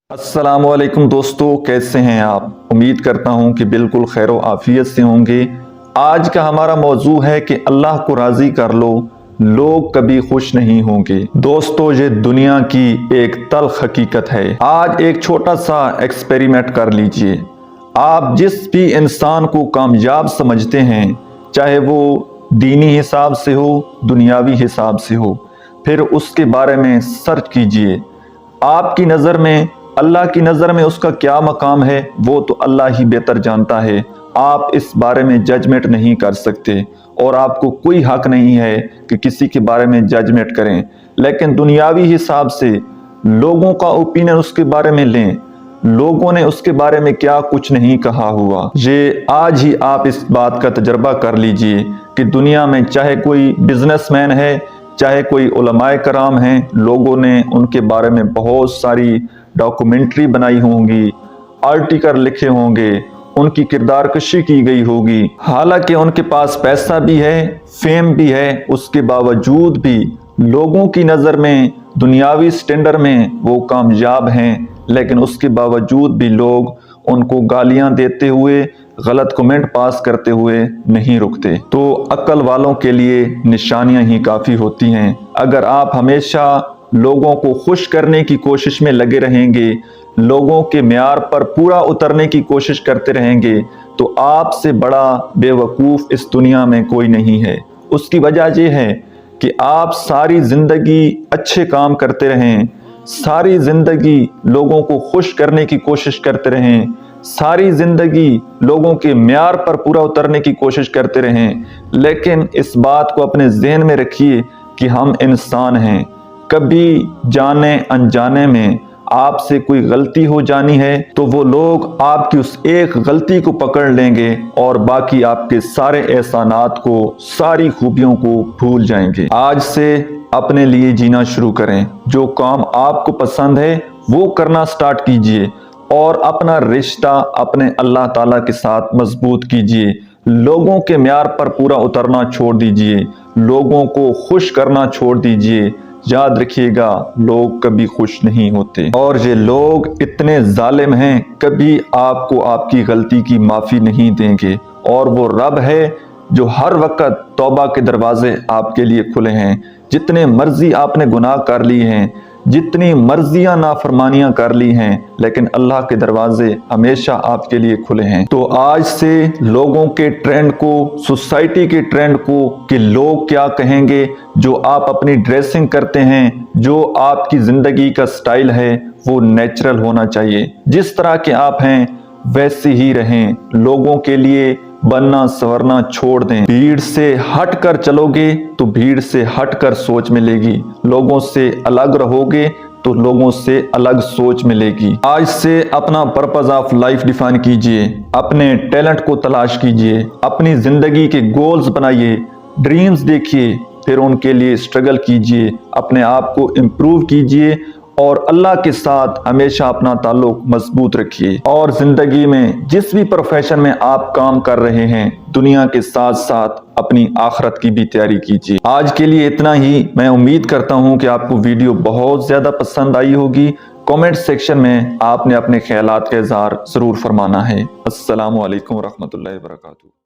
السلام علیکم دوستو، کیسے ہیں آپ؟ امید کرتا ہوں کہ بالکل خیر و عافیت سے ہوں گے۔ آج کا ہمارا موضوع ہے کہ اللہ کو راضی کر لو، لوگ کبھی خوش نہیں ہوں گے۔ دوستو، یہ دنیا کی ایک تلخ حقیقت ہے۔ آج ایک چھوٹا سا ایکسپیریمنٹ کر لیجئے۔ آپ جس بھی انسان کو کامیاب سمجھتے ہیں، چاہے وہ دینی حساب سے ہو، دنیاوی حساب سے ہو، پھر اس کے بارے میں سرچ کیجئے۔ آپ کی نظر میں، اللہ کی نظر میں اس کا کیا مقام ہے، وہ تو اللہ ہی بہتر جانتا ہے۔ آپ اس بارے میں ججمنٹ نہیں کر سکتے، اور آپ کو کوئی حق نہیں ہے کہ کسی کے بارے میں ججمنٹ کریں۔ لیکن دنیاوی حساب سے لوگوں کا اوپینین اس کے بارے میں لیں، لوگوں نے اس کے بارے میں کیا کچھ نہیں کہا ہوا۔ یہ آج ہی آپ اس بات کا تجربہ کر لیجئے کہ دنیا میں چاہے کوئی بزنس مین ہے، چاہے کوئی علماء کرام ہیں، لوگوں نے ان کے بارے میں بہت ساری ڈاکومنٹری بنائی ہوں گی، آرٹیکل لکھے ہوں گے، ان کی کردار کشی کی گئی ہوگی۔ حالانکہ ان کے پاس پیسہ بھی ہے، فیم بھی ہے، اس کے باوجود بھی لوگوں کی نظر میں، دنیاوی سٹینڈر میں وہ کامیاب ہیں، لیکن اس کے باوجود بھی لوگ ان کو گالیاں دیتے ہوئے، غلط کمنٹ پاس کرتے ہوئے نہیں رکتے۔ تو عقل والوں کے لیے نشانیاں ہی کافی ہوتی ہیں۔ اگر آپ ہمیشہ لوگوں کو خوش کرنے کی کوشش میں لگے رہیں گے، لوگوں کے معیار پر پورا اترنے کی کوشش کرتے رہیں گے، تو آپ سے بڑا بے وقوف اس دنیا میں کوئی نہیں ہے۔ اس کی وجہ یہ ہے کہ آپ ساری زندگی اچھے کام کرتے رہیں، ساری زندگی لوگوں کو خوش کرنے کی کوشش کرتے رہیں، ساری زندگی لوگوں کے معیار پر پورا اترنے کی کوشش کرتے رہیں، لیکن اس بات کو اپنے ذہن میں رکھیے کہ ہم انسان ہیں۔ کبھی جانے انجانے میں آپ سے کوئی غلطی ہو جانی ہے تو وہ لوگ آپ کی اس ایک غلطی کو پکڑ لیں گے اور باقی آپ کے سارے احسانات کو، ساری خوبیوں کو بھول جائیں گے۔ آج سے اپنے لیے جینا شروع کریں، جو کام آپ کو پسند ہے وہ کرنا سٹارٹ کیجئے، اور اپنا رشتہ اپنے اللہ تعالیٰ کے ساتھ مضبوط کیجئے۔ لوگوں کے معیار پر پورا اترنا چھوڑ دیجئے، لوگوں کو خوش کرنا چھوڑ دیجئے۔ یاد رکھیے گا، لوگ کبھی خوش نہیں ہوتے، اور یہ لوگ اتنے ظالم ہیں، کبھی آپ کو آپ کی غلطی کی معافی نہیں دیں گے۔ اور وہ رب ہے جو ہر وقت توبہ کے دروازے آپ کے لیے کھلے ہیں۔ جتنے مرضی آپ نے گناہ کر لی ہیں، جتنی مرضیاں نافرمانیاں کر لی ہیں، لیکن اللہ کے دروازے ہمیشہ آپ کے لیے کھلے ہیں۔ تو آج سے لوگوں کے ٹرینڈ کو، سوسائٹی کے ٹرینڈ کو، کہ لوگ کیا کہیں گے، جو آپ اپنی ڈریسنگ کرتے ہیں، جو آپ کی زندگی کا سٹائل ہے، وہ نیچرل ہونا چاہیے۔ جس طرح کے آپ ہیں ویسے ہی رہیں، لوگوں کے لیے بننا سورنا چھوڑ دیں۔ بھیڑ سے ہٹ کر چلو گے تو بھیڑ سے ہٹ کر سوچ ملے گی، لوگوں سے الگ رہو گے تو لوگوں سے الگ سوچ ملے گی۔ آج سے اپنا پرپز آف لائف ڈیفائن کیجئے، اپنے ٹیلنٹ کو تلاش کیجئے، اپنی زندگی کے گولز بنائیے، ڈریمز دیکھیے، پھر ان کے لیے اسٹرگل کیجئے، اپنے آپ کو امپروو کیجئے، اور اللہ کے ساتھ ہمیشہ اپنا تعلق مضبوط رکھیے۔ اور زندگی میں جس بھی پروفیشن میں آپ کام کر رہے ہیں، دنیا کے ساتھ ساتھ اپنی آخرت کی بھی تیاری کیجیے۔ آج کے لیے اتنا ہی۔ میں امید کرتا ہوں کہ آپ کو ویڈیو بہت زیادہ پسند آئی ہوگی۔ کومنٹ سیکشن میں آپ نے اپنے خیالات کا اظہار ضرور فرمانا ہے۔ السلام علیکم ورحمۃ اللہ وبرکاتہ۔